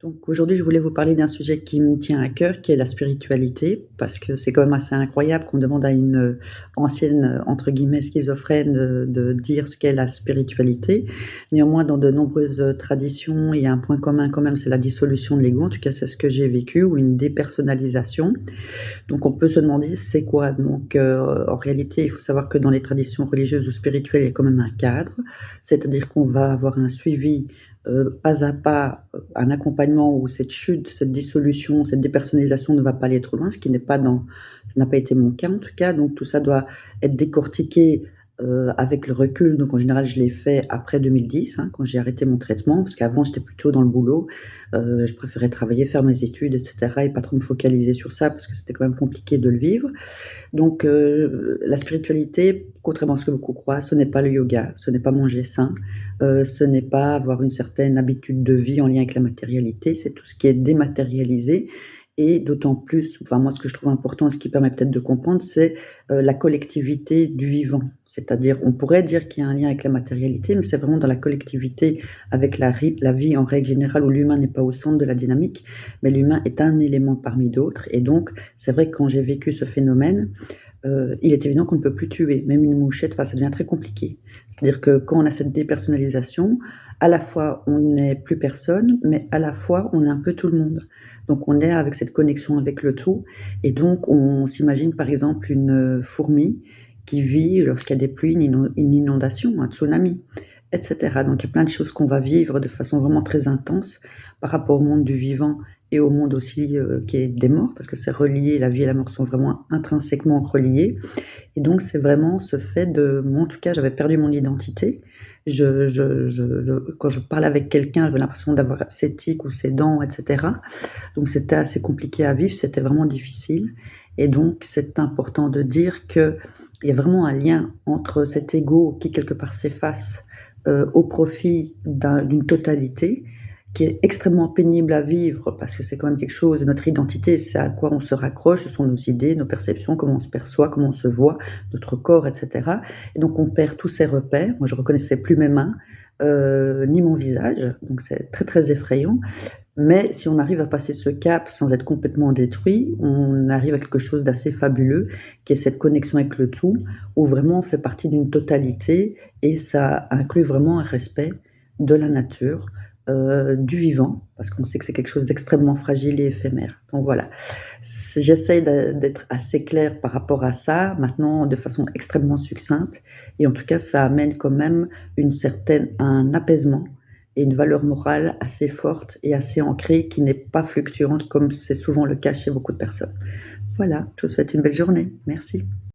Donc aujourd'hui, je voulais vous parler d'un sujet qui me tient à cœur, qui est la spiritualité, parce que c'est quand même assez incroyable qu'on demande à une, ancienne, entre guillemets «schizophrène» de dire ce qu'est la spiritualité. Néanmoins, dans de nombreuses, traditions, il y a un point commun quand même, c'est la dissolution de l'ego. En tout cas, c'est ce que j'ai vécu ou une dépersonnalisation. Donc on peut se demander c'est quoi? Donc en réalité, il faut savoir que dans les traditions religieuses ou spirituelles, il y a quand même un cadre, c'est-à-dire qu'on va avoir un suivi, pas à pas, un accompagnement où cette chute, cette dissolution, cette dépersonnalisation ne va pas aller trop loin, ce qui n'est pas dans ça n'a pas été mon cas en tout cas, donc tout ça doit être décortiqué, avec le recul. Donc en général, je l'ai fait après 2010, hein, quand j'ai arrêté mon traitement, parce qu'avant j'étais plutôt dans le boulot. Je préférais travailler, faire mes études et cetera et pas trop me focaliser sur ça parce que c'était quand même compliqué de le vivre. Donc la spiritualité, contrairement à ce que beaucoup croient, ce n'est pas le yoga, ce n'est pas manger sain, ce n'est pas avoir une certaine habitude de vie en lien avec la matérialité, c'est tout ce qui est dématérialisé et d'autant plus enfin moi ce que je trouve important et ce qui permet peut-être de comprendre, c'est, la collectivité du vivant. C'est-à-dire, on pourrait dire qu'il y a un lien avec la matérialité, mais c'est vraiment dans la collectivité avec la vie en règle générale où l'humain n'est pas au centre de la dynamique, mais l'humain est un élément parmi d'autres et donc c'est vrai que quand j'ai vécu ce phénomène, il est évident qu'on ne peut plus tuer, même une mouchette, enfin ça devient très compliqué. C'est-à-dire que quand on a cette dépersonnalisation, à la fois on n'est plus personne, mais à la fois on est un peu tout le monde. Donc on est avec cette connexion avec le tout et donc on s'imagine par exemple une, fourmi qui vit lorsqu'il y a des pluies, une inondation, un tsunami et cetera. Donc il y a plein de choses qu'on va vivre de façon vraiment très intense par rapport au monde du vivant et au monde aussi, qui est des morts, parce que c'est relié, la vie et la mort sont vraiment intrinsèquement reliées et donc c'est vraiment ce fait de moi en tout cas, j'avais perdu mon identité. Je quand je parle avec quelqu'un, j'avais l'impression d'avoir ses tics ou ses dents et cetera. Donc c'était assez compliqué à vivre, c'était vraiment difficile et donc c'est important de dire qu'il y a vraiment un lien entre cet ego qui quelque part s'efface, au profit d'une totalité qui est extrêmement pénible à vivre parce que c'est quand même quelque chose notre identité, c'est à quoi on se raccroche, ce sont nos idées, nos perceptions, comment on se perçoit, comment on se voit, notre corps et cetera et donc on perd tous ses repères. Moi, je reconnaissais plus mes mains, ni mon visage, donc c'est très, très effrayant mais si on arrive à passer ce cap sans être complètement détruit, on arrive à quelque chose d'assez fabuleux, qui est cette connexion avec le tout, où vraiment on fait partie d'une totalité et ça inclut vraiment un respect de la nature, du vivant, parce qu'on sait que c'est quelque chose d'extrêmement fragile et éphémère. Donc voilà, j'essaie d'être assez claire par rapport à ça, maintenant de façon extrêmement succincte et en tout cas ça amène quand même un apaisement et une valeur morale assez forte et assez ancrée qui n'est pas fluctuante comme c'est souvent le cas chez beaucoup de personnes. Voilà, je vous souhaite une belle journée. Merci.